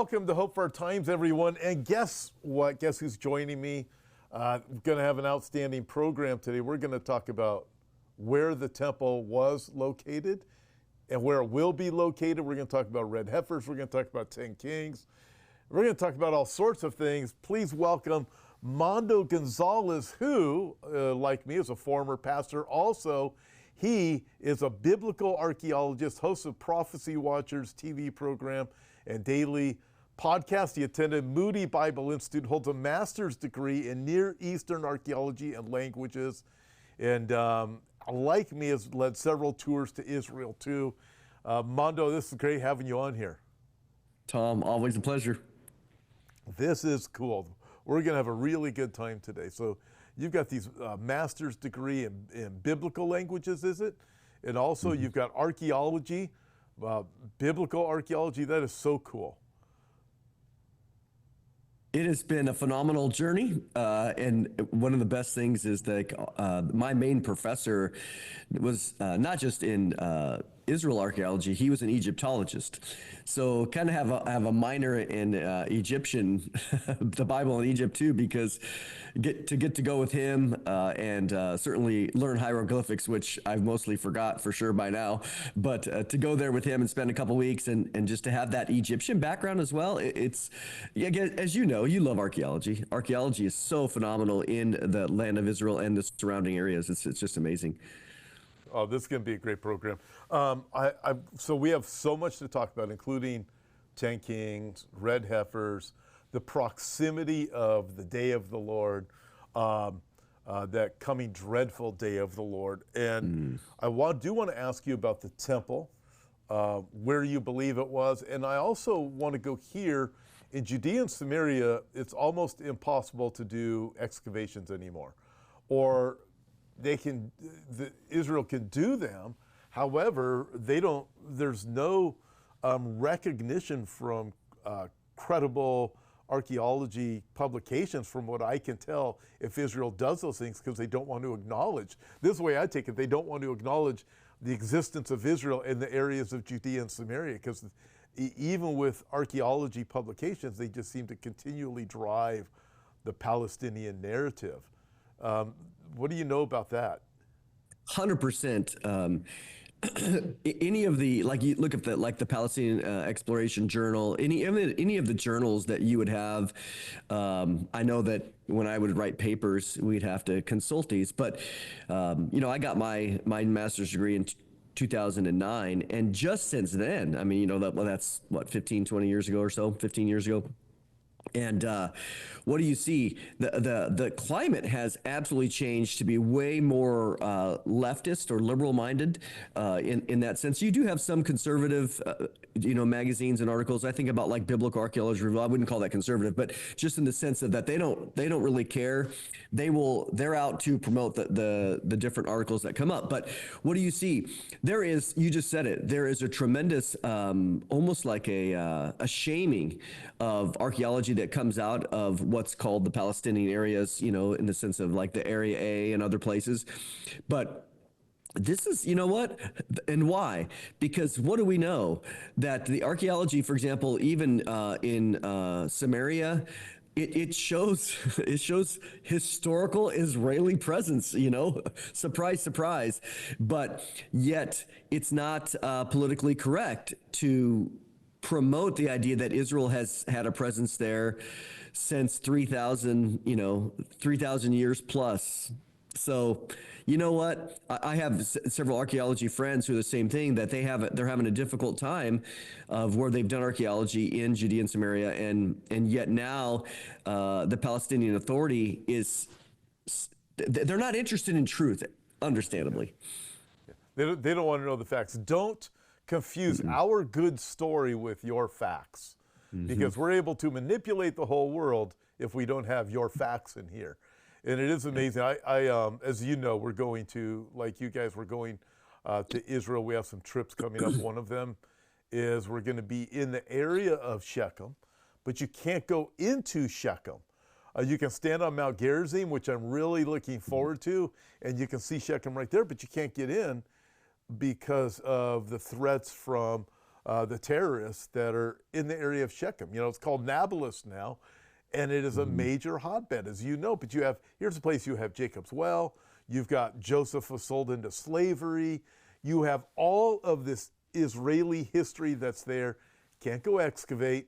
welcome to Hope for Our Times, everyone. And guess what? Guess who's joining me? We're going to have an outstanding program today. We're going to talk about where the temple was located and where it will be located. We're going to talk about red heifers. We're going to talk about 10 kings. We're going to talk about all sorts of things. Please welcome Mondo Gonzales, who, like me, is a former pastor. Also, he is a biblical archaeologist, host of Prophecy Watchers TV program and daily podcast. He attended Moody Bible Institute, holds a master's degree in Near Eastern archaeology and languages, and like me, has led several tours to Israel too. Mondo, this is great having you on here. Tom, always a pleasure. This is cool. We're going to have a really good time today. So you've got these master's degree in biblical languages, is it? And also you've got archaeology, biblical archaeology. That is so cool. It has been a phenomenal journey, and one of the best things is that my main professor was not just in Israel archaeology, he was an Egyptologist. So kind of have a minor in Egyptian, the Bible in Egypt too, because get to go with him and certainly learn hieroglyphics, which I've mostly forgot for sure by now, but to go there with him and spend a couple weeks and just to have that Egyptian background as well, it's, as you know, you love archaeology. Archaeology is so phenomenal in the land of Israel and the surrounding areas. It's just amazing. Oh, this is going to be a great program. So we have so much to talk about, including 10 kings, red heifers, the proximity of the day of the Lord, that coming dreadful day of the Lord. And I do want to ask you about the temple, where you believe it was. And I also want to go here. In Judea and Samaria, it's almost impossible to do excavations anymore. Or Israel can do them. However, there's no recognition from credible archaeology publications, from what I can tell, if Israel does those things, because they don't want to acknowledge. This is the way I take it. They don't want to acknowledge the existence of Israel in the areas of Judea and Samaria, because even with archaeology publications, they just seem to continually drive the Palestinian narrative. What do you know about that? 100%. Any of the, like, you look at the Palestinian Exploration Journal, any of the journals that you would have, I know that when I would write papers, we'd have to consult these, but I got my master's degree in 2009, and just since then, I mean, that's what, 15, 20 years ago or so, 15 years ago. And what do you see? The climate has absolutely changed to be way more leftist or liberal-minded in that sense. You do have some conservative, magazines and articles. I think about like Biblical Archaeology Review. I wouldn't call that conservative, but just in the sense of that they don't really care. They're out to promote the different articles that come up. But what do you see? You just said it. There is a tremendous, almost like a shaming of archaeology that comes out of what's called the Palestinian areas, in the sense of like the Area A and other places. But this is, what, and why? Because what do we know? That the archaeology, for example, even in Samaria, it shows historical Israeli presence, surprise, surprise. But yet it's not politically correct to promote the idea that Israel has had a presence there since 3,000 years plus. So, you know what? I have several archaeology friends who are the same thing, that they're having a difficult time of where they've done archaeology in Judea and Samaria, and yet now the Palestinian Authority they're not interested in truth, understandably. They don't want to know the facts. Don't confuse our good story with your facts, because we're able to manipulate the whole world if we don't have your facts in here. And it is amazing. I as you know, we're going to, like you guys, we're going to Israel. We have some trips coming up. One of them is we're going to be in the area of Shechem, but you can't go into Shechem. You can stand on Mount Gerizim, which I'm really looking forward to, and you can see Shechem right there, but you can't get in because of the threats from the terrorists that are in the area of Shechem. You know, it's called Nablus now, and it is a major hotbed, as you know. But here's a place you have Jacob's well. You've got Joseph was sold into slavery. You have all of this Israeli history that's there. Can't go excavate.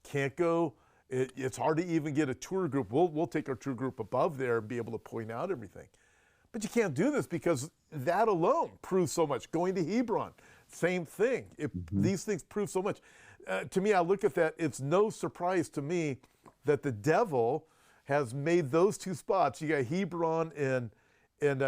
Can't go. It's hard to even get a tour group. We'll take our tour group above there and be able to point out everything. But you can't do this because that alone proves so much. Going to Hebron, same thing. These things prove so much. To me, I look at that. It's no surprise to me that the devil has made those two spots. You got Hebron and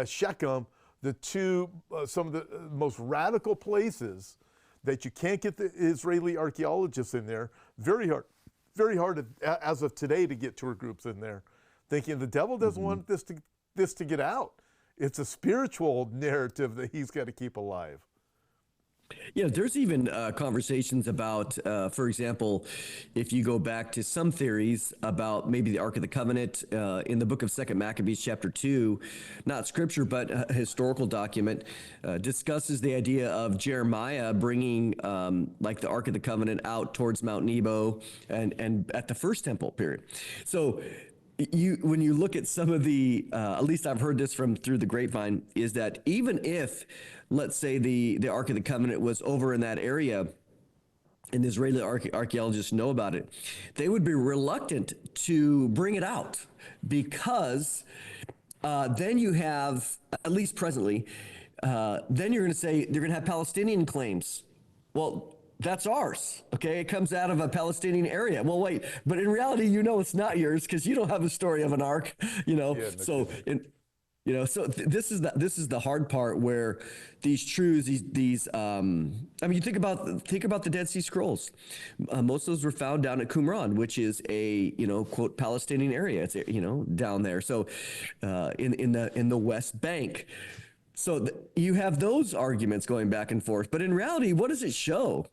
Shechem, the two, some of the most radical places that you can't get the Israeli archaeologists in there. Very hard as of today to get tour groups in there, thinking the devil doesn't want this to get out. It's a spiritual narrative that he's got to keep alive. Yeah, there's even conversations about, for example, if you go back to some theories about maybe the Ark of the Covenant in the book of 2 Maccabees chapter 2, not scripture, but a historical document, discusses the idea of Jeremiah bringing like the Ark of the Covenant out towards Mount Nebo and at the first temple period. So when you look at some of the, at least I've heard this from through the grapevine, is that even if, let's say the Ark of the Covenant was over in that area, and the Israeli archaeologists know about it, they would be reluctant to bring it out because then you have, at least presently, then you're going to say they're going to have Palestinian claims. Well, that's ours, okay? It comes out of a Palestinian area. Well, wait, but in reality, you know it's not yours because you don't have a story of an ark, you know. Yeah, so, this is the hard part where these truths, I mean, you think about the Dead Sea Scrolls. Most of those were found down at Qumran, which is a quote Palestinian area. It's down there. So, in the West Bank. So you have those arguments going back and forth. But in reality, what does it show?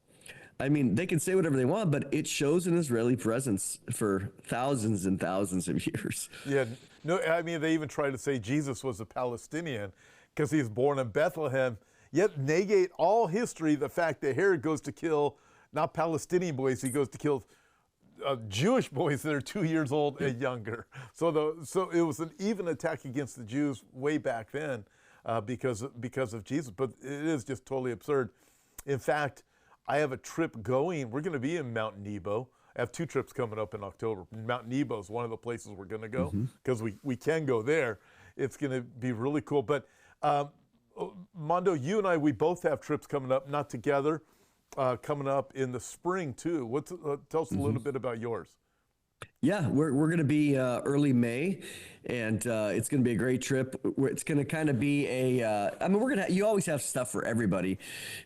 I mean, they can say whatever they want, but it shows an Israeli presence for thousands and thousands of years. Yeah, no, I mean, they even try to say Jesus was a Palestinian because he was born in Bethlehem, yet negate all history, the fact that Herod goes to kill, not Palestinian boys, he goes to kill Jewish boys that are 2 years old and younger. So it was an even attack against the Jews way back then because of Jesus, but it is just totally absurd. In fact, I have a trip going. We're going to be in Mount Nebo. I have 2 trips coming up in October. Mount Nebo is one of the places we're going to go because we can go there. It's going to be really cool. But Mondo, you and I, we both have trips coming up, not together, coming up in the spring too. Tell us a little bit about yours. Yeah, we're going to be early May, and it's going to be a great trip. It's going to kind of be I mean, you always have stuff for everybody,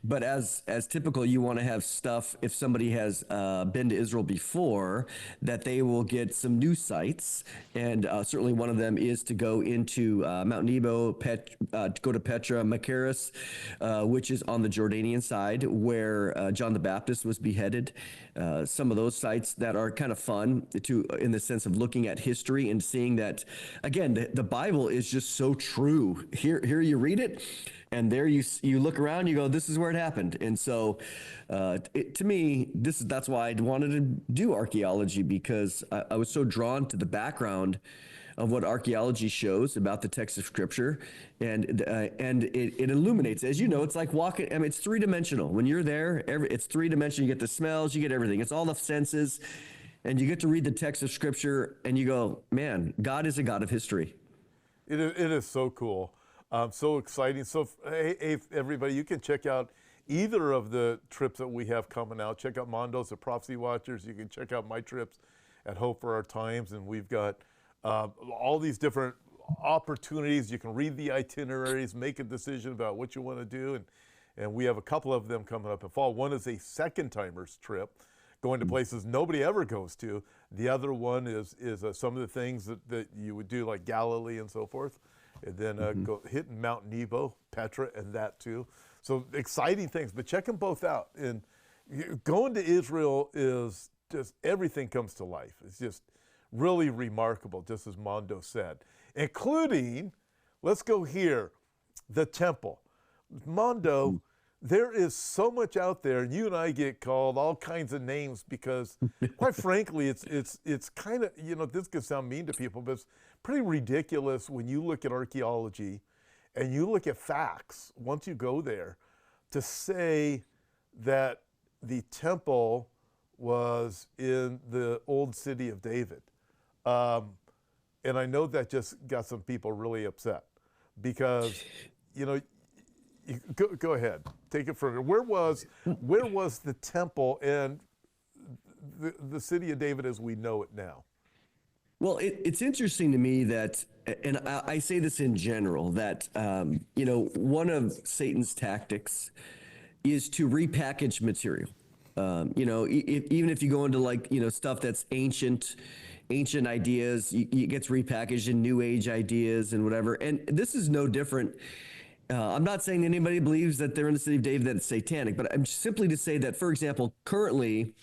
but as typical, you want to have stuff if somebody has been to Israel before, that they will get some new sites, and certainly one of them is to go into Mount Nebo, go to Petra, Machaerus, which is on the Jordanian side where John the Baptist was beheaded. Some of those sites that are kind of fun in the sense of looking at history and seeing that, again, the Bible is just so true. Here you read it, and there you look around, you go, this is where it happened. And so, to me, that's why I wanted to do archaeology, because I was so drawn to the background of what archaeology shows about the text of Scripture, and it illuminates. As you know, it's like walking. I mean, it's 3-dimensional. When you're there, it's 3-dimensional. You get the smells, you get everything. It's all the senses. And you get to read the text of Scripture, and you go, man, God is a God of history. It is so cool, so exciting. So, hey, everybody, you can check out either of the trips that we have coming out. Check out Mondo's at Prophecy Watchers. You can check out my trips at Hope for Our Times, and we've got all these different opportunities. You can read the itineraries, make a decision about what you want to do, and we have a couple of them coming up in fall. One is a second-timers trip, going to places nobody ever goes to. The other one is some of the things that you would do, like Galilee and so forth. And then go hitting Mount Nebo, Petra, and that too. So exciting things, but check them both out. And going to Israel is just, everything comes to life. It's just really remarkable, just as Mondo said. Including, let's go here, the temple. Mondo, there is so much out there, and you and I get called all kinds of names because, quite frankly, it's kind of, this could sound mean to people, but it's pretty ridiculous when you look at archaeology and you look at facts, once you go there, to say that the temple was in the old city of David. And I know that just got some people really upset because, go ahead, take it further. Where was the temple and the city of David as we know it now? Well, it's interesting to me that, and I say this in general, that, one of Satan's tactics is to repackage material. Even if you go into stuff that's ancient ideas, it gets repackaged in new age ideas and whatever. And this is no different. I'm not saying anybody believes that they're in the city of David that it's satanic, but I'm simply to say that, for example, currently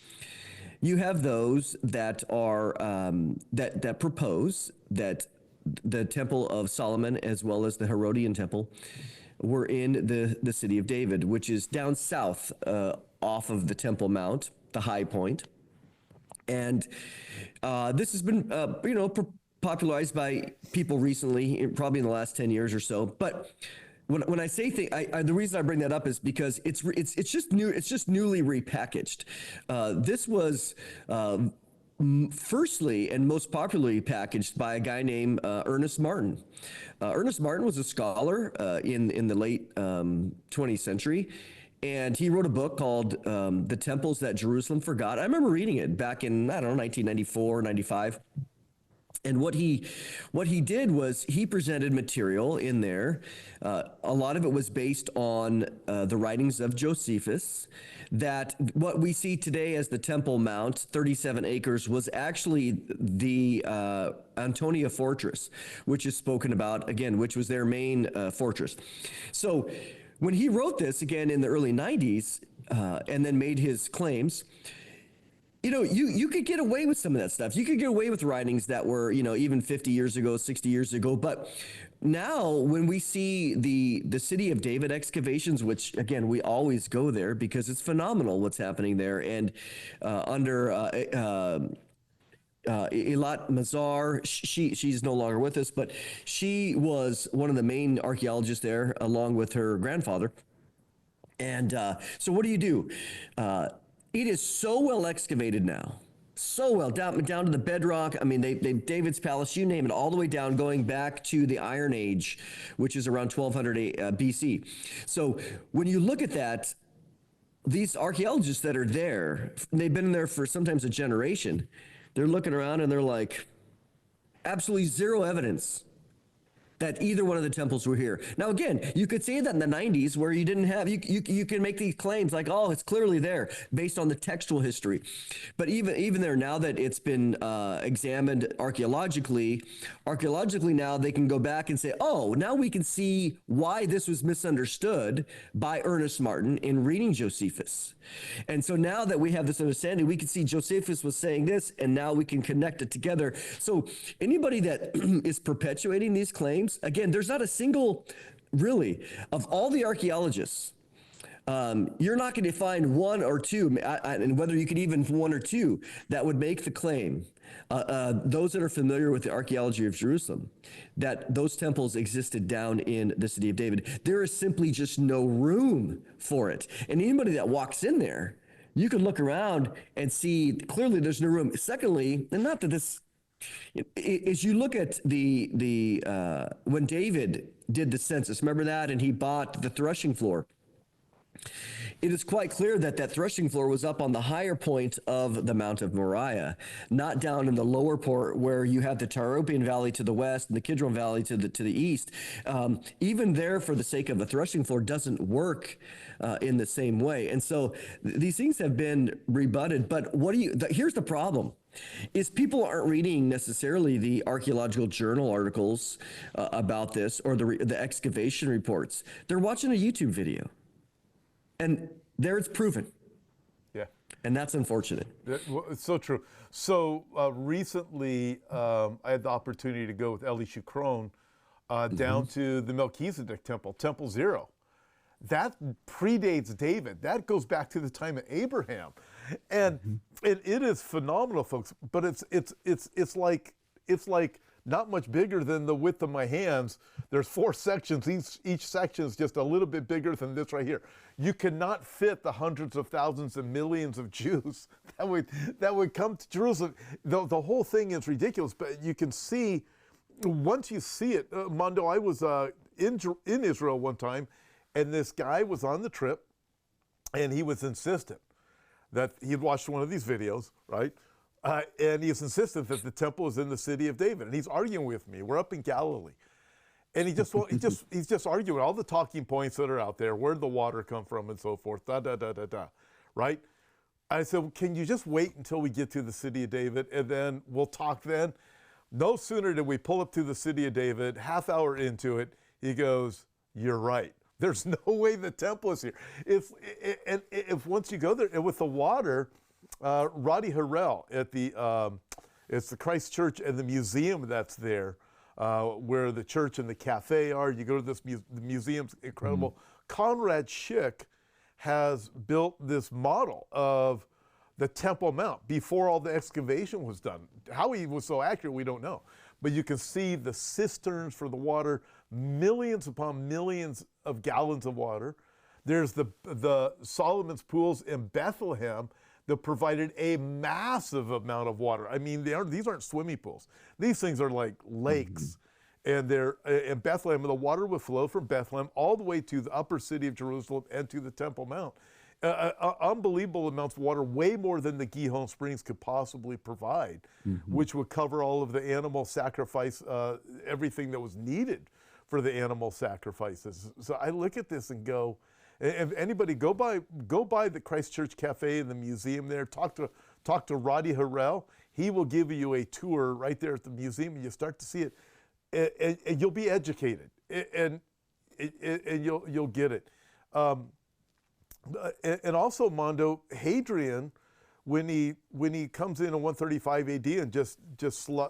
you have those that are that propose that the Temple of Solomon as well as the Herodian Temple were in the city of David, which is down south off of the Temple Mount, the high point. And this has been, popularized by people recently, probably in the last 10 years or so. But when I say the reason I bring that up is because it's just new. It's just newly repackaged. This was firstly and most popularly packaged by a guy named Ernest Martin. Ernest Martin was a scholar in the late 20th century. And he wrote a book called The Temples That Jerusalem Forgot. I remember reading it back in, 1994, 95. And what he did was he presented material in there. A lot of it was based on the writings of Josephus, that what we see today as the Temple Mount, 37 acres, was actually the Antonia Fortress, which is spoken about, again, which was their main fortress. So when he wrote this, again, in the early 90s, and then made his claims, you could get away with some of that stuff. You could get away with writings that were, even 50 years ago, 60 years ago. But now when we see the city of David excavations, which, again, we always go there because it's phenomenal what's happening there. And under Eilat Mazar, she's no longer with us, but she was one of the main archaeologists there, along with her grandfather. And so what do? It is so well excavated now, so well down to the bedrock. I mean, they David's palace, you name it, all the way down, going back to the Iron Age, which is around 1200 BC. So when you look at that, these archaeologists that are there, they've been in there for sometimes a generation. They're looking around and they're like, absolutely zero evidence that either one of the temples were here. Now, again, you could say that in the 90s where you didn't have, you can make these claims like, oh, it's clearly there based on the textual history. But even there, now that it's been examined archaeologically now they can go back and say, oh, now we can see why this was misunderstood by Ernest Martin in reading Josephus. And so now that we have this understanding, we can see Josephus was saying this, and now we can connect it together. So anybody that is perpetuating these claims, again, there's not a single, really, of all the archaeologists, you're not going to find one or two, and whether you could even one or two, that would make the claim, those that are familiar with the archaeology of Jerusalem, that those temples existed down in the city of David. There is simply just no room for it. And anybody that walks in there, you can look around and see clearly there's no room. Secondly, and not that this, as you look at when David did the census, remember that, and he bought the threshing floor. It is quite clear that threshing floor was up on the higher point of the Mount of Moriah, not down in the lower part where you have the Taropian Valley to the west and the Kidron Valley to the east. Even there, for the sake of the threshing floor, doesn't work in the same way. And so these things have been rebutted. But here's the problem. Is people aren't reading necessarily the archaeological journal articles about this or the excavation reports. They're watching a YouTube video. And there it's proven. Yeah. And that's unfortunate. It's so true. So recently, I had the opportunity to go with Elie Shukron down to the Melchizedek Temple, Temple Zero. that predates David. That goes back to the time of Abraham, and it is phenomenal, folks. But it's like not much bigger than the width of my hands. There's 4 sections. Each section is just a little bit bigger than this right here. You cannot fit the hundreds of thousands and millions of Jews that would come to Jerusalem. The whole thing is ridiculous. But you can see, once you see it, Mondo, I was in Israel one time, and this guy was on the trip, and he was insistent that he'd watched one of these videos, right? And he's insistent that the temple is in the city of David, and he's arguing with me. We're up in Galilee, and he's just arguing all the talking points that are out there, where did the water come from, and so forth, right? I said, well, can you just wait until we get to the city of David, and then we'll talk then? No sooner did we pull up to the city of David, half hour into it, he goes, "You're right. There's no way the temple is here." If once you go there, and with the water. Roddy Harrell at it's the Christ Church and the museum that's there, where the church and the cafe are. You go to this the museum's incredible. Conrad Schick has built this model of the Temple Mount before all the excavation was done. How he was so accurate, we don't know. But you can see the cisterns for the water, millions upon millions of gallons of water. There's the Solomon's pools in Bethlehem that provided a massive amount of water. I mean, these aren't swimming pools. These things are like lakes. And they're in Bethlehem, and the water would flow from Bethlehem all the way to the upper city of Jerusalem and to the Temple Mount. Unbelievable amounts of water, way more than the Gihon Springs could possibly provide, which would cover all of the animal sacrifice, everything that was needed for the animal sacrifices. So I look at this and go, if anybody go by the Christ Church Cafe and the museum there, talk to Roddy Harrell. He will give you a tour right there at the museum, and you start to see it, and you'll be educated, and you'll get it. And also, Mondo, Hadrian, when he comes in 135 AD and just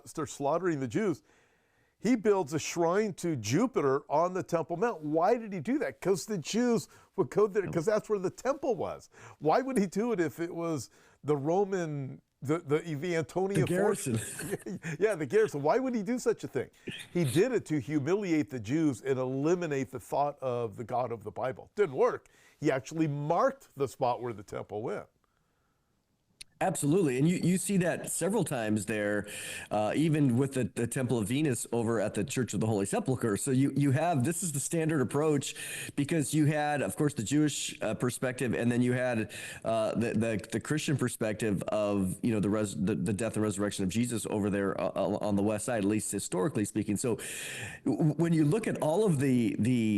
starts slaughtering the Jews, he builds a shrine to Jupiter on the Temple Mount. Why did he do that? Because the Jews would go there, because that's where the temple was. Why would he do it if it was the Roman, the Antonian garrison? Yeah, the garrison. Why would he do such a thing? He did it to humiliate the Jews and eliminate the thought of the God of the Bible. Didn't work. He actually marked the spot where the temple went. Absolutely. And you see that several times there, even with the Temple of Venus over at the Church of the Holy Sepulchre. So you have, this is the standard approach, because you had, of course, the Jewish perspective, and then you had the Christian perspective of, the death and resurrection of Jesus over there on the west side, at least historically speaking. So when you look at all of the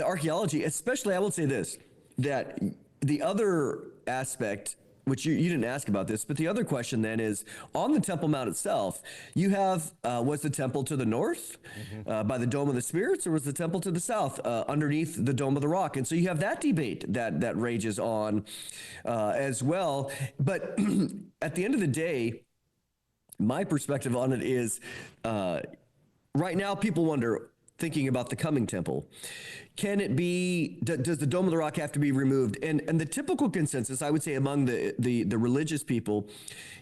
archaeology, especially, I will say this, that the other aspect, which you didn't ask about this, but the other question then is, on the Temple Mount itself, you have, was the temple to the north by the Dome of the Spirits, or was the temple to the south underneath the Dome of the Rock? And so you have that debate that rages on as well. But at the end of the day, my perspective on it is, right now people wonder, thinking about the coming temple, can it be, does the Dome of the Rock have to be removed? And the typical consensus, I would say, among the religious people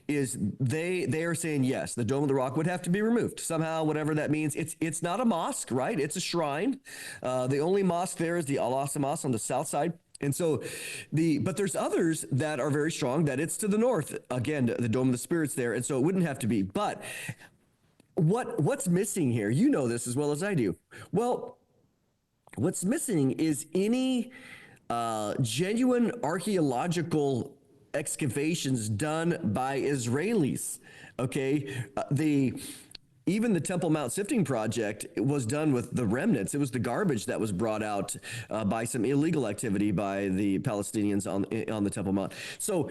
is they are saying, yes, the Dome of the Rock would have to be removed somehow, whatever that means. It's not a mosque, right? It's a shrine. The only mosque there is the Al-Aqsa Mosque on the south side. And so but there's others that are very strong that it's to the north. Again, the Dome of the Spirits there. And so it wouldn't have to be. But what's missing here? You know this as well as I do. Well, what's missing is any genuine archaeological excavations done by Israelis. Okay, even the Temple Mount Sifting Project was done with the remnants. It was the garbage that was brought out by some illegal activity by the Palestinians on the Temple Mount. So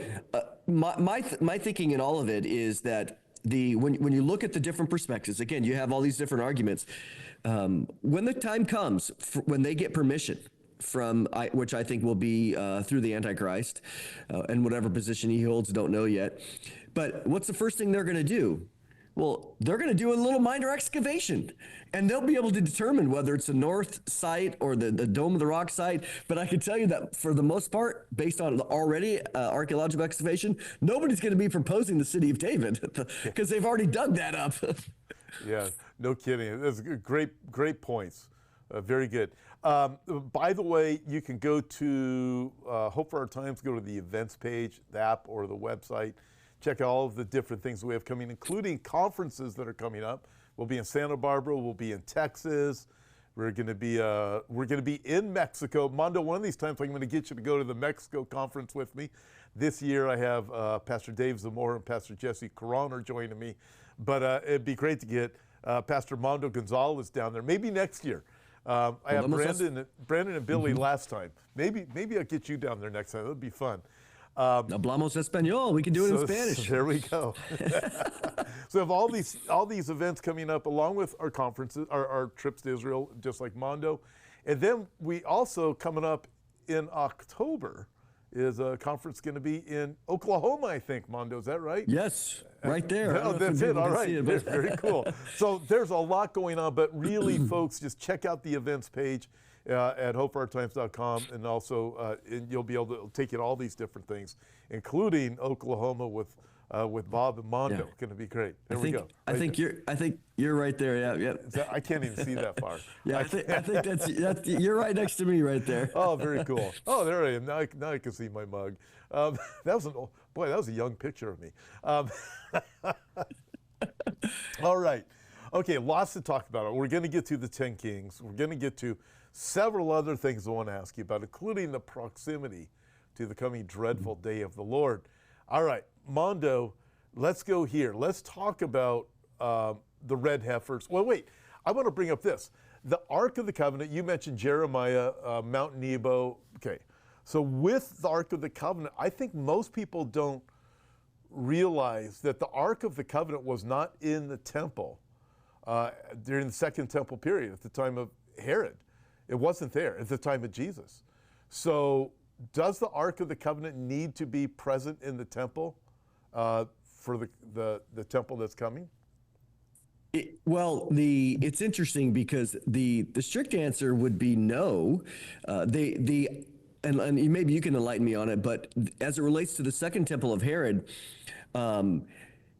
my thinking in all of it is that when you look at the different perspectives, again, you have all these different arguments. When the time comes, when they get permission from, which I think will be through the Antichrist, and whatever position he holds, don't know yet. But what's the first thing they're going to do? Well, they're going to do a little minor excavation, and they'll be able to determine whether it's a north site or the Dome of the Rock site. But I can tell you that for the most part, based on the already archaeological excavation, nobody's going to be proposing the city of David because they've already dug that up. Yeah, no kidding. That's great points. Very good. By the way, you can go to Hope for Our Times, go to the events page, the app, or the website. Check out all of the different things we have coming, including conferences that are coming up. We'll be in Santa Barbara. We'll be in Texas. We're going to be in Mexico. Mondo, one of these times I'm going to get you to go to the Mexico conference with me. This year I have Pastor Dave Zamora and Pastor Jesse Caron are joining me. But it'd be great to get Pastor Mondo Gonzales down there. Maybe next year. I have Brandon and Billy last time. Maybe I'll get you down there next time. That'd be fun. Hablamos español. We can do it in Spanish. So there we go. So we have all these events coming up, along with our conferences, our trips to Israel, just like Mondo, and then we also coming up in October is a conference going to be in Oklahoma, I think. Mondo, is that right? Yes, right there. No, that's it. All right. Very cool. So there's a lot going on, but really, folks, just check out the events page at hopefourtimes.com, and also and you'll be able to take in all these different things, including Oklahoma with Bob and Mondo. Yeah. Going to be great. There we go. I think you're right there. Yeah. I can't even see that far. Yeah, I think that's you're right next to me right there. Oh, very cool. Oh, there I am. Now I can see my mug. That was a young picture of me. All right. Okay, lots to talk about. We're going to get to the 10 Kings. We're going to get to several other things I want to ask you about, including the proximity to the coming dreadful day of the Lord. All right, Mondo, let's go here. Let's talk about the red heifers. Well, wait, I want to bring up this. The Ark of the Covenant, you mentioned Jeremiah, Mount Nebo. Okay, so with the Ark of the Covenant, I think most people don't realize that the Ark of the Covenant was not in the temple during the Second Temple period at the time of Herod. It wasn't there at the time of Jesus. So does the Ark of the Covenant need to be present in the temple for the temple that's coming? It's interesting because the strict answer would be no. And maybe you can enlighten me on it, but as it relates to the Second Temple of Herod,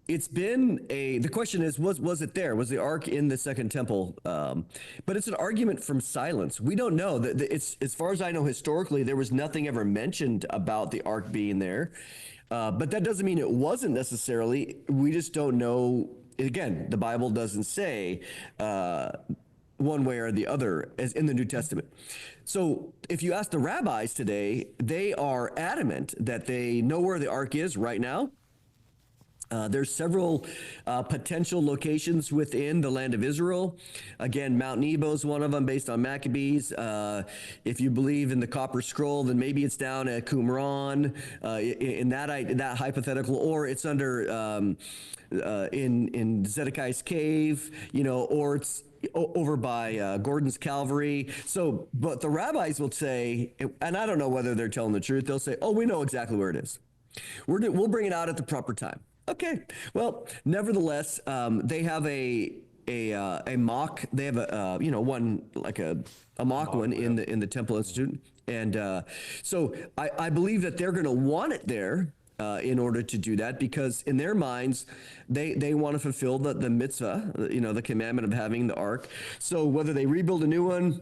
it's been the question is, was it there? Was the ark in the Second Temple? But it's an argument from silence. We don't know. It's, as far as I know, historically, there was nothing ever mentioned about the ark being there. But that doesn't mean it wasn't necessarily. We just don't know. Again, the Bible doesn't say one way or the other as in the New Testament. So if you ask the rabbis today, they are adamant that they know where the ark is right now. There's several potential locations within the land of Israel. Again, Mount Nebo is one of them based on Maccabees. If you believe in the Copper Scroll, then maybe it's down at Qumran in that hypothetical, or it's under in Zedekiah's cave, or it's over by Gordon's Calvary. So, but the rabbis will say, and I don't know whether they're telling the truth, they'll say, oh, we know exactly where it is. We'll bring it out at the proper time. Okay. Well, nevertheless, they have a mock. They have a one like a mock one in the Temple Institute, and so I believe that they're going to want it there in order to do that, because in their minds they want to fulfill the mitzvah, the commandment of having the ark. So whether they rebuild a new one,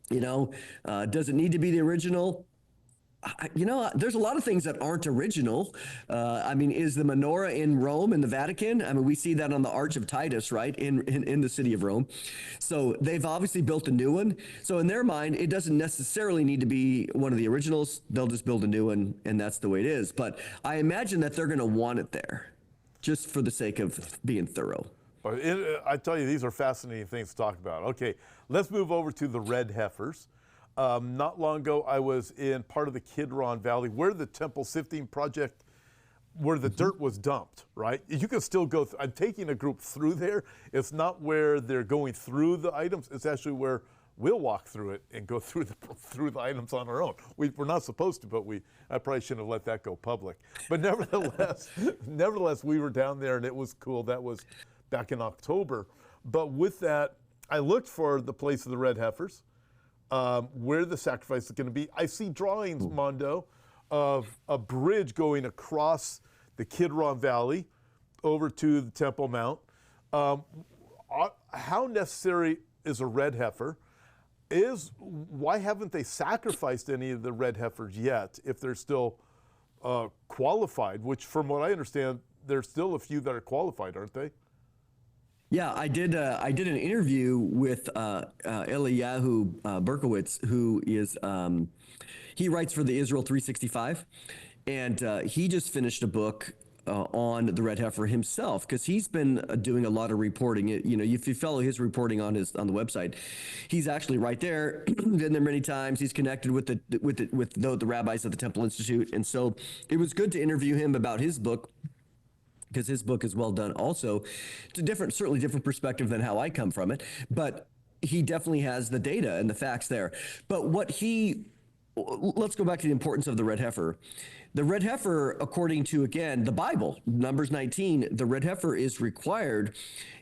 does it need to be the original? There's a lot of things that aren't original. Is the menorah in Rome, in the Vatican? We see that on the Arch of Titus, right, in the city of Rome. So they've obviously built a new one. So in their mind, it doesn't necessarily need to be one of the originals. They'll just build a new one, and that's the way it is. But I imagine that they're going to want it there, just for the sake of being thorough. I tell you, these are fascinating things to talk about. Okay, let's move over to the red heifers. Not long ago, I was in part of the Kidron Valley where the temple sifting project, where the dirt was dumped, right? You can still go, I'm taking a group through there. It's not where they're going through the items. It's actually where we'll walk through it and go through the items on our own. We're not supposed to, but I probably shouldn't have let that go public. But nevertheless, we were down there and it was cool. That was back in October. But with that, I looked for the place of the red heifers, where the sacrifice is going to be. I see drawings, Mondo, of a bridge going across the Kidron Valley over to the Temple Mount. How necessary is a red heifer? Why haven't they sacrificed any of the red heifers yet if they're still qualified, which from what I understand, there's still a few that are qualified, aren't they? Yeah, I did an interview with Eliyahu Berkowitz, who is he writes for the Israel 365, and he just finished a book on the red heifer himself, because he's been doing a lot of reporting. You know, if you follow his reporting on the website, he's actually right there. Been there many times. He's connected with the rabbis at the Temple Institute, and so it was good to interview him about his book, because his book is well done. Also, it's certainly different perspective than how I come from it, but he definitely has the data and the facts there. But let's go back to the importance of the red heifer. The red heifer, according to, again, the Bible, Numbers 19, the red heifer is required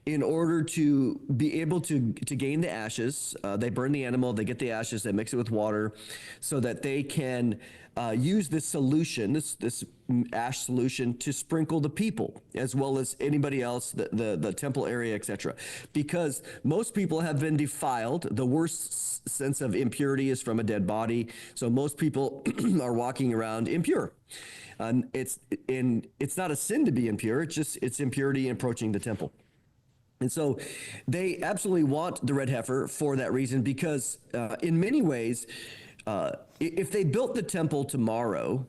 in order to be able to gain the ashes. They burn the animal, they get the ashes, they mix it with water so that they can use this solution, this ash solution, to sprinkle the people as well as anybody else, the temple area, etc. Because most people have been defiled. The worst sense of impurity is from a dead body. So most people are walking around impure. It's not a sin to be impure. It's impurity in approaching the temple. And so they absolutely want the red heifer for that reason, because in many ways, if they built the temple tomorrow,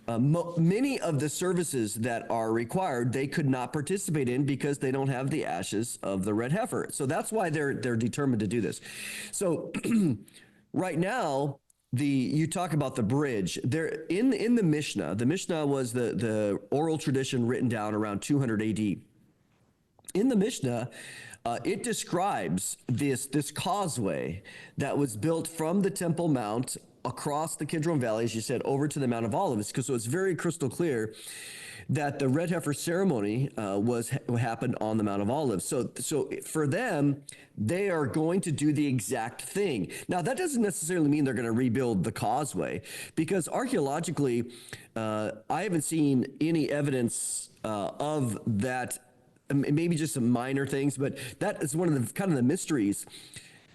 many of the services that are required, they could not participate in because they don't have the ashes of the red heifer. So that's why they're determined to do this. So right now, you talk about the bridge there in the Mishnah. The Mishnah was the oral tradition written down around 200 AD. In the Mishnah, it describes this causeway that was built from the Temple Mount across the Kidron Valley, as you said, over to the Mount of Olives, because so it's very crystal clear that the red heifer ceremony happened on the Mount of Olives. So for them, they are going to do the exact thing. Now, that doesn't necessarily mean they're going to rebuild the causeway, because archaeologically, I haven't seen any evidence of that. Maybe just some minor things, but that is one of the kind of the mysteries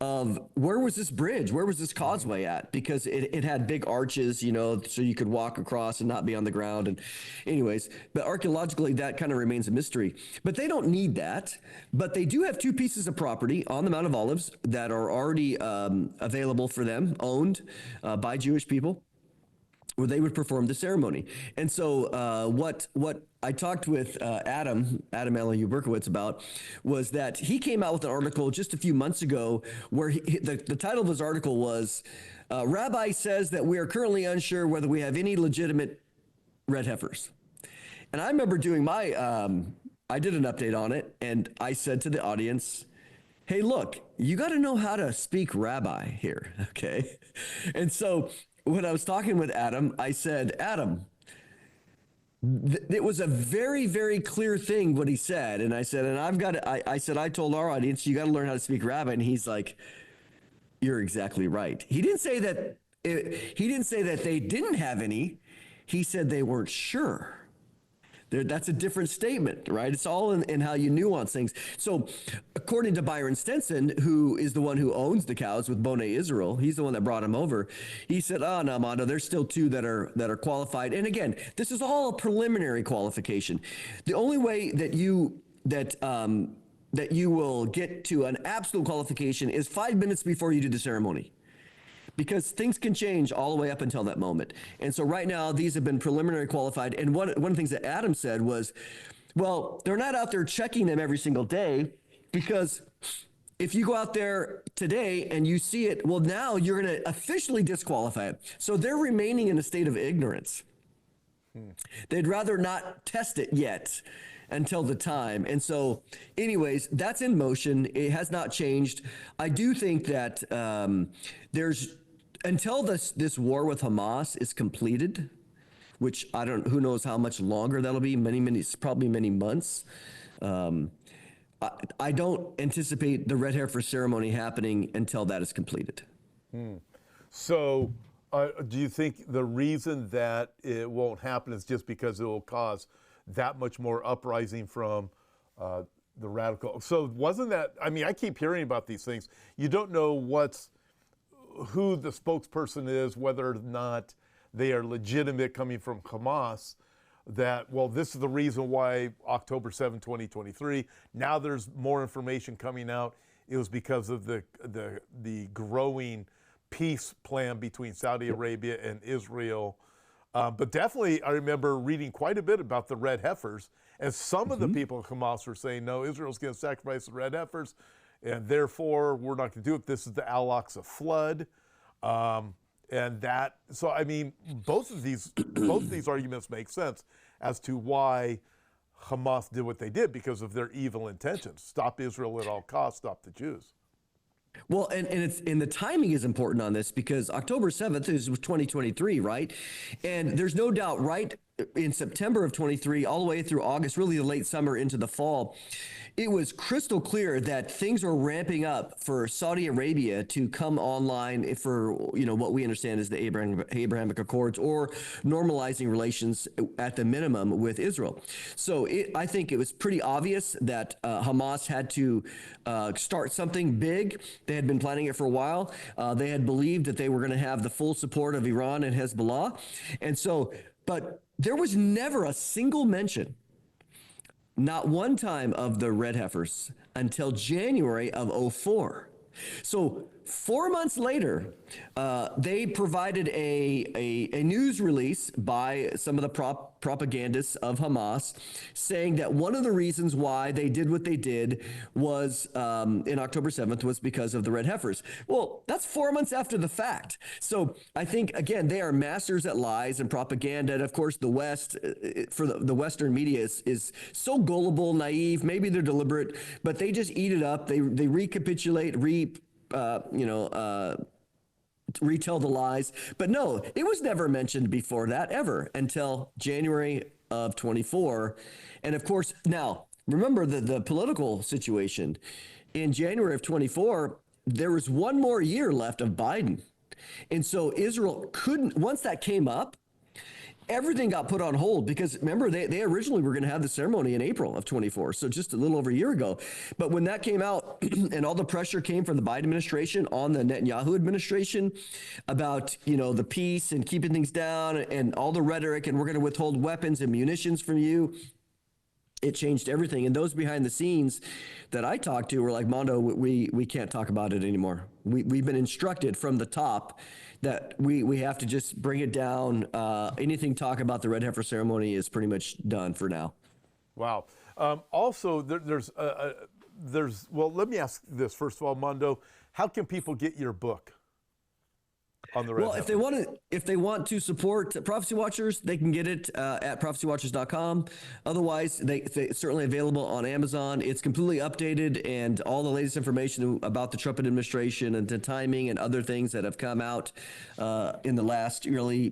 of where was this bridge? Where was this causeway at? Because it had big arches, so you could walk across and not be on the ground. And anyways, but archaeologically, that kind of remains a mystery. But they don't need that. But they do have two pieces of property on the Mount of Olives that are already available for them, owned by Jewish people, where they would perform the ceremony. And so what I talked with Adam Eliyahu Berkowitz about was that he came out with an article just a few months ago where the title of his article was, Rabbi says that we are currently unsure whether we have any legitimate red heifers. And I remember doing I did an update on it, and I said to the audience, hey, look, you got to know how to speak rabbi here, okay? And so when I was talking with Adam, I said, Adam, it was a very, very clear thing what he said. And I said, and I told our audience, you got to learn how to speak rabbi. And he's like, you're exactly right. He didn't say that they didn't have any. He said they weren't sure. That's a different statement, right? It's all in how you nuance things. So according to Byron Stenson, who is the one who owns the cows with Boneh Israel, he's the one that brought him over. He said, oh, no, Mondo, there's still two that are qualified. And again, this is all a preliminary qualification. The only way that you will get to an absolute qualification is 5 minutes before you do the ceremony, because things can change all the way up until that moment. And so right now, these have been preliminary qualified. And one of the things that Adam said was, well, they're not out there checking them every single day, because if you go out there today and you see it, well, now you're going to officially disqualify it. So they're remaining in a state of ignorance. They'd rather not test it yet until the time. And so anyways, that's in motion. It has not changed. I do think that there's, until this war with Hamas is completed, which who knows how much longer that'll be, probably many months. I don't anticipate the red heifer ceremony happening until that is completed. So do you think the reason that it won't happen is just because it will cause that much more uprising from the radical? So wasn't that, I mean, I keep hearing about these things. You don't know who the spokesperson is, whether or not they are legitimate coming from Hamas, that, well, this is the reason why October 7, 2023. Now there's more information coming out. It was because of the growing peace plan between Saudi Arabia and Israel. But definitely, I remember reading quite a bit about the red heifers, and some of the people at Hamas were saying, no, Israel's going to sacrifice the red heifers, and therefore we're not going to do it. This is the Al-Aqsa flood. So I mean, both of these arguments make sense as to why Hamas did what they did, because of their evil intentions. Stop Israel at all costs, stop the Jews. Well, and the timing is important on this, because October 7th is 2023, right? And there's no doubt right in September of 23, all the way through August, really the late summer into the fall, it was crystal clear that things were ramping up for Saudi Arabia to come online for, what we understand as the Abrahamic Accords, or normalizing relations at the minimum with Israel. So I think it was pretty obvious that Hamas had to start something big. They had been planning it for a while. They had believed that they were going to have the full support of Iran and Hezbollah. And so, but there was never a single mention, not one time, of the red heifers until January of 2004. So 4 months later, they provided a news release by some of the propagandists of Hamas, saying that one of the reasons why they did what they did was in October 7th was because of the red heifers. Well, that's 4 months after the fact. So I think, again, they are masters at lies and propaganda. And of course, the West, for the Western media, is so gullible, naive. Maybe they're deliberate, but they just eat it up. They recapitulate, retell the lies. But no, it was never mentioned before that, ever, until January of 24. And of course, now remember the political situation. In January of 24, there was one more year left of Biden. And so Israel couldn't, once that came up, everything got put on hold, because remember, they originally were going to have the ceremony in April of 24, so just a little over a year ago. But when that came out and all the pressure came from the Biden administration on the Netanyahu administration about, the peace and keeping things down and all the rhetoric, and we're going to withhold weapons and munitions from you, it changed everything. And those behind the scenes that I talked to were like, Mondo, we can't talk about it anymore. We've been instructed from the top that we have to just bring it down. Anything talk about the red heifer ceremony is pretty much done for now. Wow. Also, there's well, let me ask this first of all, Mondo. How can people get your book on the red heifer? If they want to support Prophecy Watchers, they can get it at prophecywatchers.com. Otherwise, it's certainly available on Amazon. It's completely updated, and all the latest information about the Trump administration and the timing and other things that have come out in the last really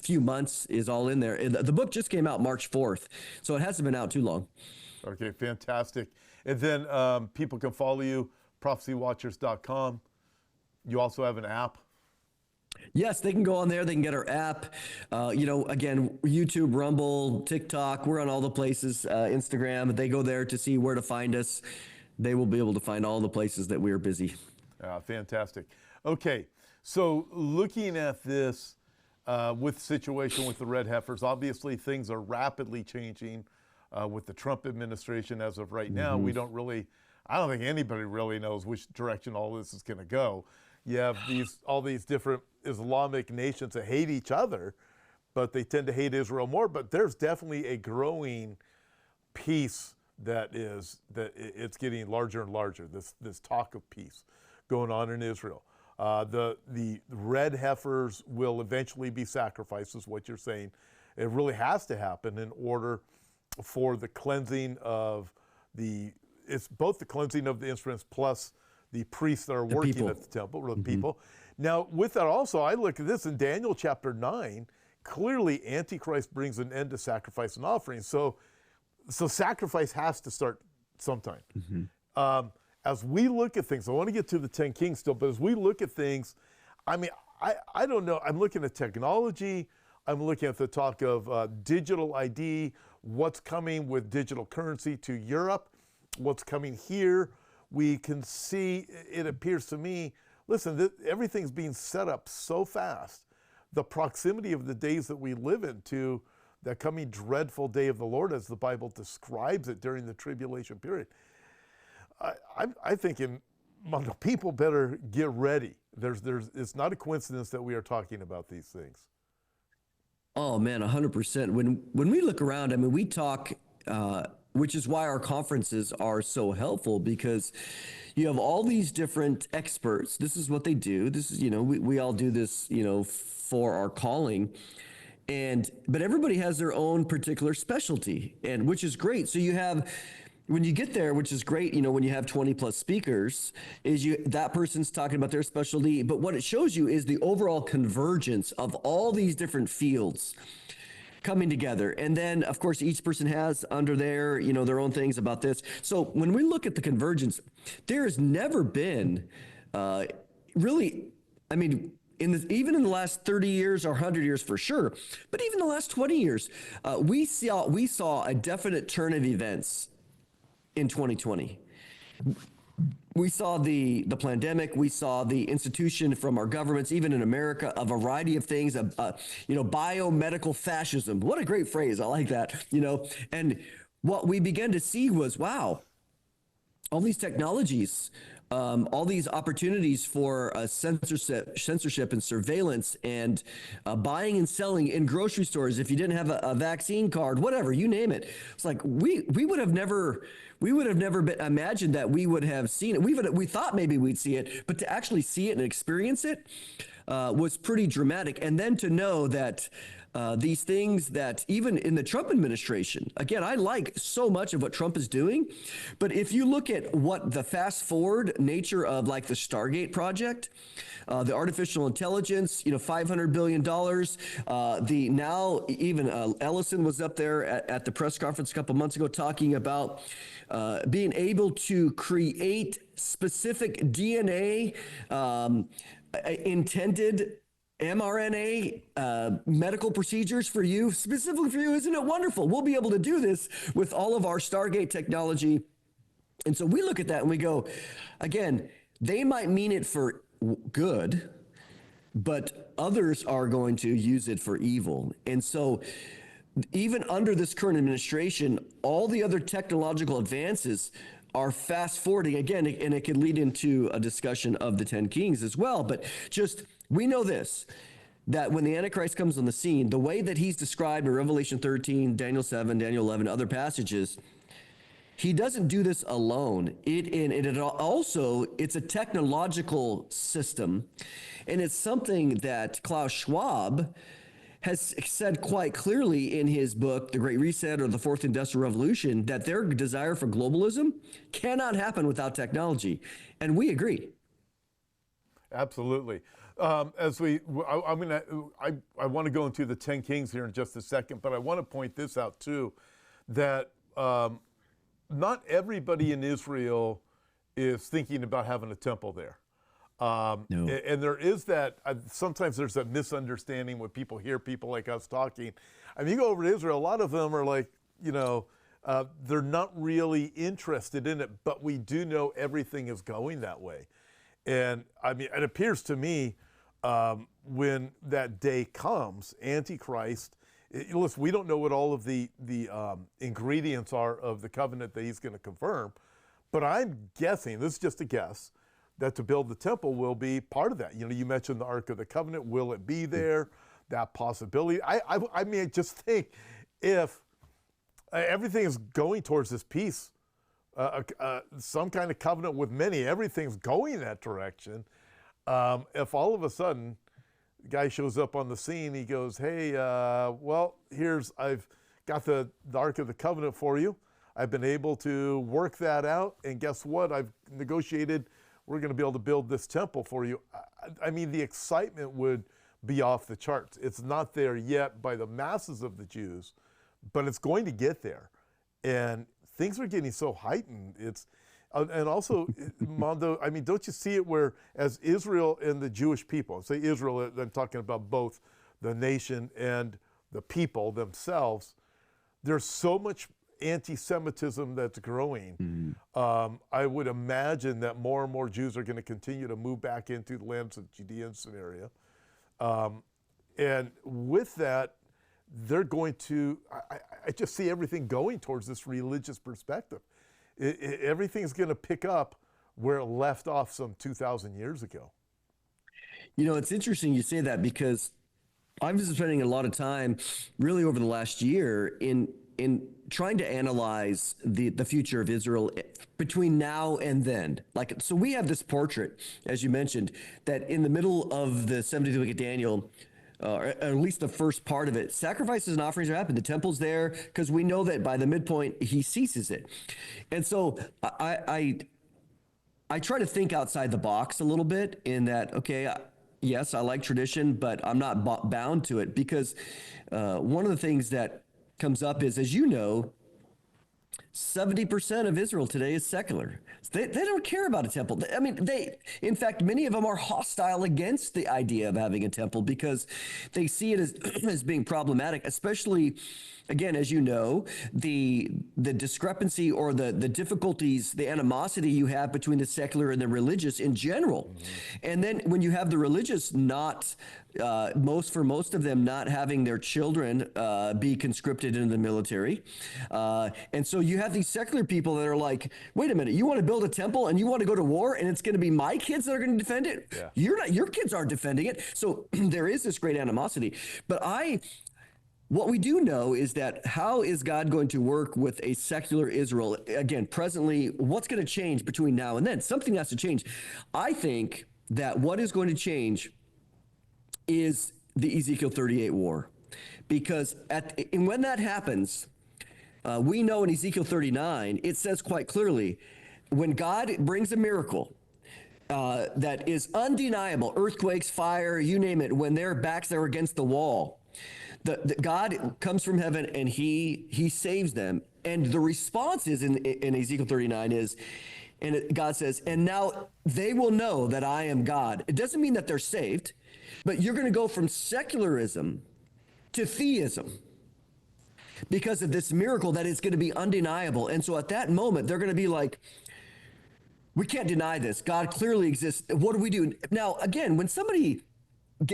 few months is all in there. The book just came out March 4th, so it hasn't been out too long. Okay, fantastic. And then people can follow you, prophecywatchers.com. You also have an app. Yes, they can go on there. They can get our app. Again, YouTube, Rumble, TikTok. We're on all the places. Instagram. They go there to see where to find us. They will be able to find all the places that we are busy. Fantastic. Okay, so looking at this with the situation with the red heifers, obviously things are rapidly changing with the Trump administration as of right now. I don't think anybody really knows which direction all this is going to go. You have all these different Islamic nations that hate each other, but they tend to hate Israel more. But there's definitely a growing peace that it's getting larger and larger. This talk of peace going on in Israel. The red heifers will eventually be sacrificed, is what you're saying. It really has to happen in order for the cleansing of it's both the cleansing of the instruments plus the priests that are working people. at the temple, the people. Now, with that also, I look at this in Daniel chapter 9, clearly Antichrist brings an end to sacrifice and offering. So sacrifice has to start sometime. As we look at things, I want to get to the 10 kings still, but as we look at things, I mean, I don't know. I'm looking at technology. I'm looking at the talk of digital ID, what's coming with digital currency to Europe, what's coming here. We can see, it appears to me, listen, everything's being set up so fast. The proximity of the days that we live in to the coming dreadful day of the Lord, as the Bible describes it during the tribulation period. I'm thinking, people better get ready. It's not a coincidence that we are talking about these things. Oh man, 100%. When we look around, I mean, we talk, which is why our conferences are so helpful, because you have all these different experts. This is what they do. This is, we all do this, for our calling. But everybody has their own particular specialty, and which is great. So you have, when you get there, which is great, when you have 20 plus speakers, that person's talking about their specialty. But what it shows you is the overall convergence of all these different fields coming together. And then, of course, each person has under their, their own things about this. So when we look at the convergence, there has never been really, I mean, even in the last 30 years or 100 years for sure, but even the last 20 years, we saw a definite turn of events in 2020. We saw the pandemic. We saw the institution from our governments, even in America, a variety of things, biomedical fascism. What a great phrase. I like that, and what we began to see was, wow, all these technologies, all these opportunities for censorship and surveillance and buying and selling in grocery stores. If you didn't have a vaccine card, whatever, you name it. It's like we would have never imagined that we would have seen it. We thought maybe we'd see it, but to actually see it and experience it was pretty dramatic. And then to know that these things that even in the Trump administration, again, I like so much of what Trump is doing, but if you look at what the fast forward nature of like the Stargate project, the artificial intelligence, $500 billion, Ellison was up there at the press conference a couple months ago talking about being able to create specific DNA intended mRNA medical procedures for you, specifically for you. Isn't it wonderful? We'll be able to do this with all of our Stargate technology. And so we look at that and we go, again, they might mean it for good, but others are going to use it for evil. And so even under this current administration, all the other technological advances are fast forwarding again, and it could lead into a discussion of the 10 kings as well. But just, we know this, that when the Antichrist comes on the scene, the way that he's described in Revelation 13, Daniel 7, Daniel 11, other passages, he doesn't do this alone. It's a technological system, and it's something that Klaus Schwab has said quite clearly in his book, The Great Reset or the Fourth Industrial Revolution, that their desire for globalism cannot happen without technology. And we agree. Absolutely. I want to go into the 10 kings here in just a second, but I want to point this out too, that not everybody in Israel is thinking about having a temple there. No. And there is that, sometimes there's a misunderstanding when people hear people like us talking. I mean, you go over to Israel, a lot of them are like, they're not really interested in it, but we do know everything is going that way. And I mean, it appears to me when that day comes, Antichrist, listen, we don't know what all of the ingredients are of the covenant that he's going to confirm, but I'm guessing, this is just a guess, that to build the temple will be part of that. You mentioned the Ark of the Covenant. Will it be there? That possibility. I mean, just think if everything is going towards this peace, some kind of covenant with many, everything's going in that direction. If all of a sudden the guy shows up on the scene, he goes, hey, I've got the Ark of the Covenant for you. I've been able to work that out, and guess what? I've negotiated, we're going to be able to build this temple for you. I mean, the excitement would be off the charts. It's not there yet by the masses of the Jews, but it's going to get there. And things are getting so heightened. And also, Mondo, I mean, don't you see it where as Israel and the Jewish people, say Israel, I'm talking about both the nation and the people themselves, there's so much anti-Semitism that's growing. I would imagine that more and more Jews are going to continue to move back into the lands of Judea and Samaria. And with that, they're going to, I just see everything going towards this religious perspective. Everything's going to pick up where it left off some 2,000 years ago. You know, it's interesting you say that, because I've been spending a lot of time really over the last year in trying to analyze the future of Israel between now and then. Like, so we have this portrait, as you mentioned, that in the middle of the 70th week of Daniel, or at least the first part of it, sacrifices and offerings are happening. The temple's there because we know that by the midpoint, he ceases it. And so I try to think outside the box a little bit in that, okay, yes, I like tradition, but I'm not bound to it, because one of the things that comes up is, as you know, 70% of Israel today is secular. They don't care about a temple. I mean, in fact, many of them are hostile against the idea of having a temple because they see it as being problematic, especially, again, as you know, the discrepancy or the difficulties, the animosity you have between the secular and the religious in general. And then when you have the religious not, for most of them, not having their children be conscripted into the military. And so you have these secular people that are like, wait a minute, you want to build a temple and you want to go to war and it's going to be my kids that are going to defend it? Yeah. Your kids aren't defending it. So there is this great animosity. But what we do know is that how is God going to work with a secular Israel? Again, presently, what's going to change between now and then? Something has to change. I think that what is going to change is the Ezekiel 38 war. Because when that happens, we know in Ezekiel 39, it says quite clearly, when God brings a miracle that is undeniable, earthquakes, fire, you name it, when their backs are against the wall, the God comes from heaven and he saves them. And the response is in Ezekiel 39 is, God says, and now they will know that I am God. It doesn't mean that they're saved, but you're going to go from secularism to theism because of this miracle that is going to be undeniable. And so at that moment, they're going to be like, we can't deny this. God clearly exists. What do we do? Now, again, when somebody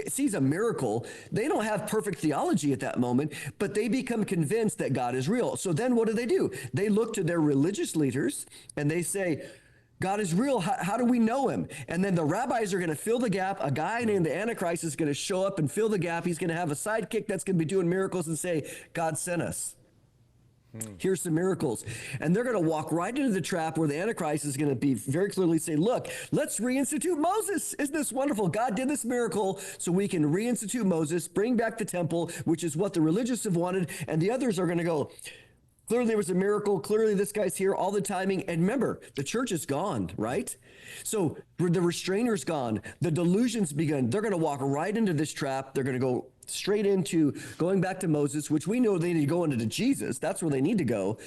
sees a miracle, they don't have perfect theology at that moment, but they become convinced that God is real. So then what do? They look to their religious leaders and they say, God is real. How do we know him? And then the rabbis are going to fill the gap. A guy named the Antichrist is going to show up and fill the gap. He's going to have a sidekick that's going to be doing miracles and say, God sent us. Here's some miracles. And they're going to walk right into the trap where the Antichrist is going to be very clearly say, look, let's reinstitute Moses. Isn't this wonderful? God did this miracle so we can reinstitute Moses, bring back the temple, which is what the religious have wanted. And the others are going to go, clearly there was a miracle. Clearly this guy's here, all the timing. And remember, the church is gone, right? So the restrainer's gone. The delusion's begun. They're going to walk right into this trap. They're going to go straight into going back to Moses, which we know they need to go into Jesus. That's where they need to go.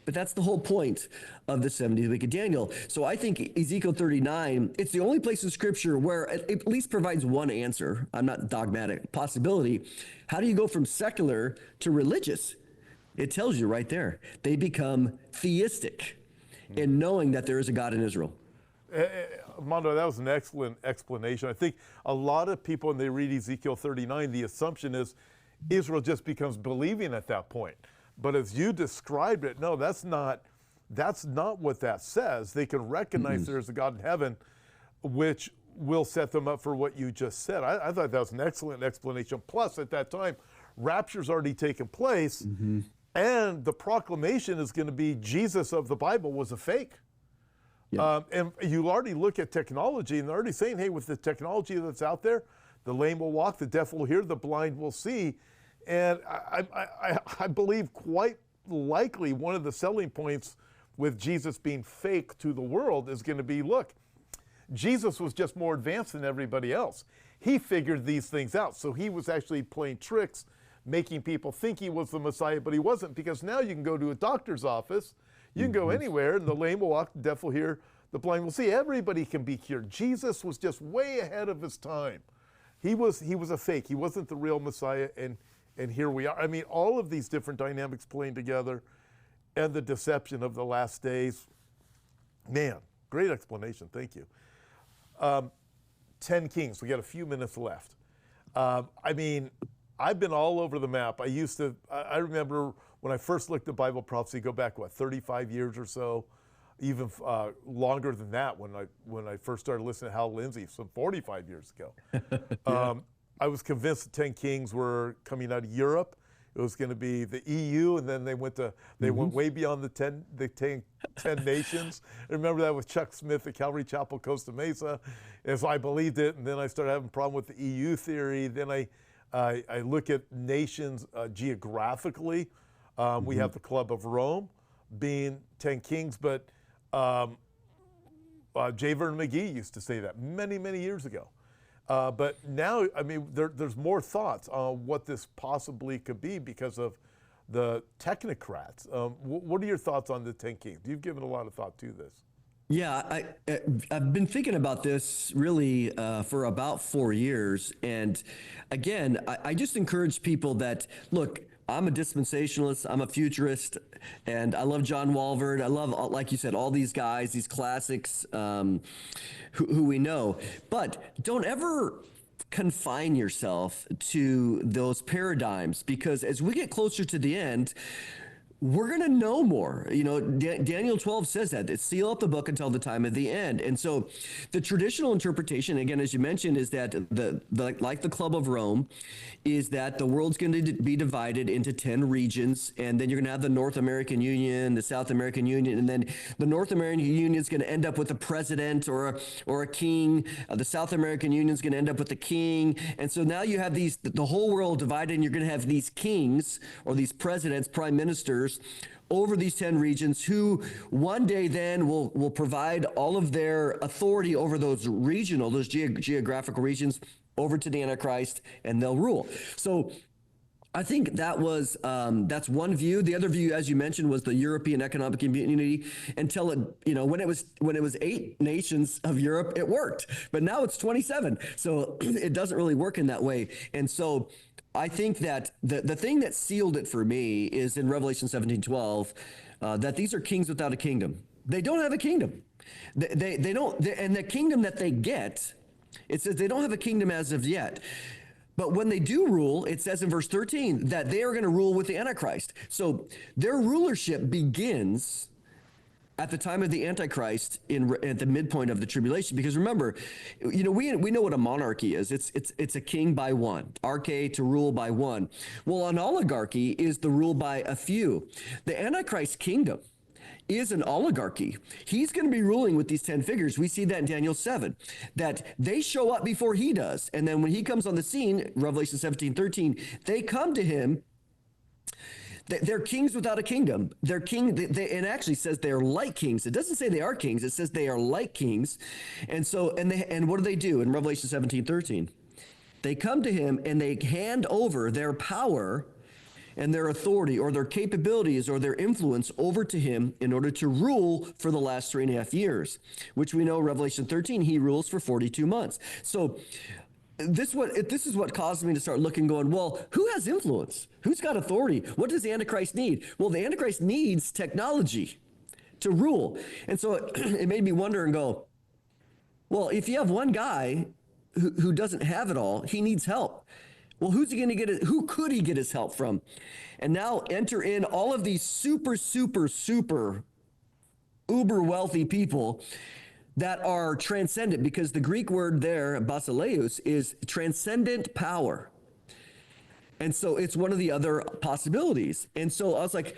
But that's the whole point of the 70th week of Daniel. So I think Ezekiel 39, it's the only place in Scripture where it at least provides one answer. I'm not dogmatic. Possibility. How do you go from secular to religious? It tells you right there. They become theistic in knowing that there is a God in Israel. Mondo, that was an excellent explanation. I think a lot of people, when they read Ezekiel 39, the assumption is Israel just becomes believing at that point. But as you described it, no, that's not what that says. They can recognize there's a God in heaven, which will set them up for what you just said. I thought that was an excellent explanation. Plus, at that time, rapture's already taken place, and the proclamation is going to be Jesus of the Bible was a fake. Yeah. And you already look at technology, and they're already saying, hey, with the technology that's out there, the lame will walk, the deaf will hear, the blind will see. And I believe quite likely one of the selling points with Jesus being fake to the world is going to be, look, Jesus was just more advanced than everybody else. He figured these things out. So he was actually playing tricks, making people think he was the Messiah, but he wasn't, because now you can go to a doctor's office, you can go anywhere, and the lame will walk, the deaf will hear, the blind will see. Everybody can be cured. Jesus was just way ahead of his time. He was a fake. He wasn't the real Messiah, and here we are. I mean, all of these different dynamics playing together and the deception of the last days. Man, great explanation. Thank you. 10 kings. We got a few minutes left. I mean, I've been all over the map. I remember when I first looked at Bible prophecy, go back, 35 years or so, even longer than that when I first started listening to Hal Lindsey, some 45 years ago. Yeah. I was convinced the 10 kings were coming out of Europe. It was going to be the EU, and then they went way beyond the 10 nations. I remember that with Chuck Smith at Calvary Chapel, Costa Mesa. And so I believed it, and then I started having a problem with the EU theory. Then I look at nations geographically. We have the Club of Rome being 10 kings, but J. Vernon McGee used to say that many, many years ago. But now, I mean, there's more thoughts on what this possibly could be because of the technocrats. What are your thoughts on the 10 kings? You've given a lot of thought to this. Yeah, I've been thinking about this really for about 4 years. And again, I just encourage people that, look, I'm a dispensationalist, I'm a futurist, and I love John Walvoord. I love, like you said, all these guys, these classics who we know. But don't ever confine yourself to those paradigms, because as we get closer to the end, we're going to know more. You know, Daniel 12 says that. It's seal up the book until the time of the end. And so the traditional interpretation, again, as you mentioned, is that like the Club of Rome, is that the world's going to be divided into 10 regions. And then you're going to have the North American Union, the South American Union. And then the North American Union is going to end up with a president or a king. The South American Union is going to end up with a king. And so now you have the whole world divided, and you're going to have these kings or these presidents, prime ministers, over these 10 regions, who one day then will provide all of their authority over those geographical regions over to the Antichrist, and they'll rule. So I think that was that's one view. The other view, as you mentioned, was the European Economic Community. Until it, when it was 8 nations of Europe, it worked. But now it's 27, so it doesn't really work in that way. And so I think that the thing that sealed it for me is in Revelation 17:12, that these are kings without a kingdom. They don't have a kingdom. They don't, and the kingdom that they get, it says they don't have a kingdom as of yet. But when they do rule, it says in verse 13 that they are going to rule with the Antichrist. So their rulership begins at the time of the Antichrist at the midpoint of the tribulation. Because remember, we know what a monarchy is. It's a king by one, arche, to rule by one. Well, an oligarchy is the rule by a few. The Antichrist kingdom is an oligarchy. He's going to be ruling with these 10 figures. We see that in Daniel 7, that they show up before he does. And then when he comes on the scene, Revelation 17:13, they come to him. They're kings without a kingdom. They're king. It actually says they're like kings. It doesn't say they are kings. It says they are like kings. And so, and what do in Revelation 17:13? They come to him and they hand over their power and their authority or their capabilities or their influence over to him in order to rule for the last 3.5 years, which we know Revelation 13, he rules for 42 months. So this is what caused me to start looking, going, well, who has influence? Who's got authority? What does the Antichrist need? Well, the Antichrist needs technology to rule. And so it made me wonder and go, well, if you have one guy who doesn't have it all, he needs help. Well, who could he get his help from? And now enter in all of these super, super, super uber wealthy people that are transcendent, because the Greek word there, basileus, is transcendent power. And so it's one of the other possibilities. And so I was like,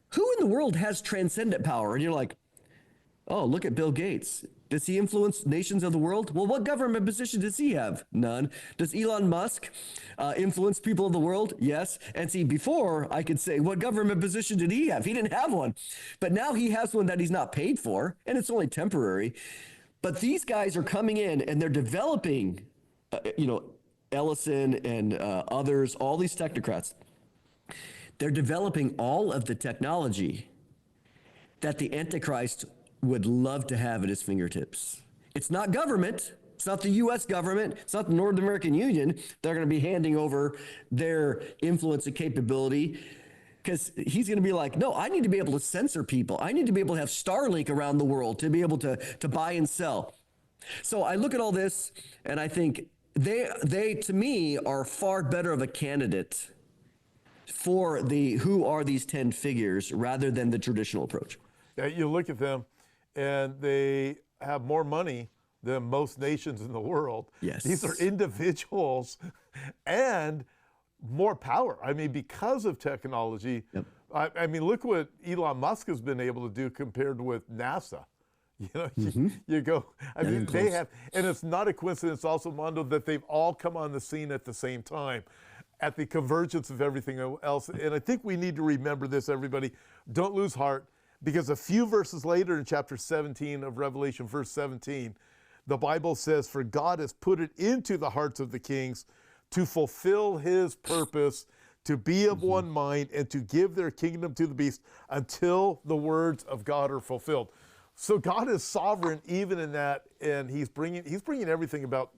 who in the world has transcendent power? And you're like, oh, look at Bill Gates. Does he influence nations of the world? Well, what government position does he have? None. Does Elon Musk influence people of the world? Yes. And see, before I could say, what government position did he have? He didn't have one. But now he has one that he's not paid for, and it's only temporary. But these guys are coming in and they're developing, Ellison and others, all these technocrats. They're developing all of the technology that the Antichrist would love to have at his fingertips. It's not government. It's not the U.S. government. It's not the North American Union. They're going to be handing over their influence and capability, because he's going to be like, no, I need to be able to censor people. I need to be able to have Starlink around the world to be able to buy and sell. So I look at all this and I think they to me are far better of a candidate for the who are these 10 figures rather than the traditional approach. Yeah, you look at them and they have more money than most nations in the world. Yes. These are individuals and more power. I mean, because of technology. Yep. I mean, look what Elon Musk has been able to do compared with NASA. You go, I mean, they have, and it's not a coincidence also, Mondo, that they've all come on the scene at the same time, at the convergence of everything else. And I think we need to remember this, everybody. Don't lose heart, because a few verses later in chapter 17 of Revelation, verse 17, the Bible says, for God has put it into the hearts of the kings to fulfill his purpose, to be of one mind, and to give their kingdom to the beast until the words of God are fulfilled. So God is sovereign even in that, and he's bringing everything about.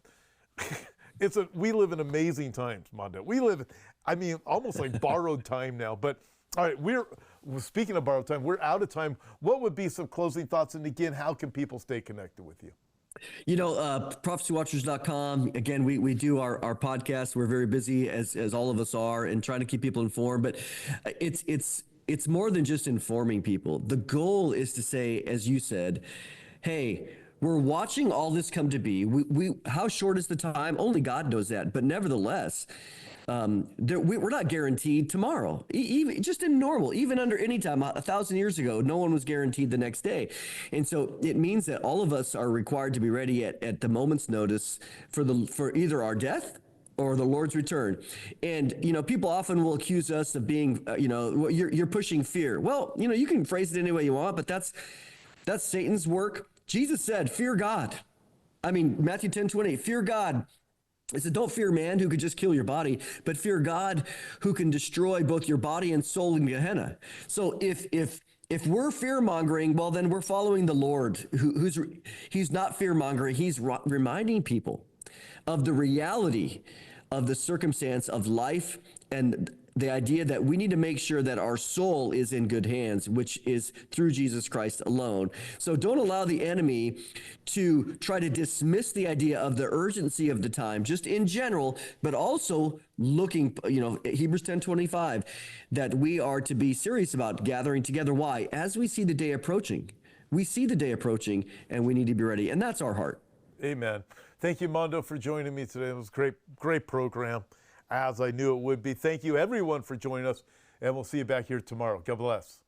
We live in amazing times, Mondo. We live, I mean, almost like borrowed time now. But all right, speaking of borrowed time, we're out of time. What would be some closing thoughts? And again, how can people stay connected with you? ProphecyWatchers.com. Again, we do our podcast. We're very busy as all of us are, and trying to keep people informed. But it's more than just informing people. The goal is to say, as you said, hey, we're watching all this come to be. How short is the time? Only God knows that. But nevertheless, we're not guaranteed tomorrow. Even just in normal, even under any time, 1,000 years ago, no one was guaranteed the next day. And so it means that all of us are required to be ready at the moment's notice for either our death or the Lord's return. And, people often will accuse us of being, you're pushing fear. Well, you can phrase it any way you want, but that's Satan's work. Jesus said, fear God. I mean, Matthew 10:20, fear God. He said, don't fear man who could just kill your body, but fear God who can destroy both your body and soul in Gehenna. So if we're fear-mongering, well, then we're following the Lord, he's not fear-mongering. He's reminding people of the reality of the circumstance of life and the idea that we need to make sure that our soul is in good hands, which is through Jesus Christ alone. So don't allow the enemy to try to dismiss the idea of the urgency of the time, just in general, but also looking, Hebrews 10:25, that we are to be serious about gathering together. Why? As we see the day approaching. We see the day approaching, and we need to be ready, and that's our heart. Amen. Thank you, Mondo, for joining me today. It was a great program, as I knew it would be. Thank you, everyone, for joining us, and we'll see you back here tomorrow. God bless.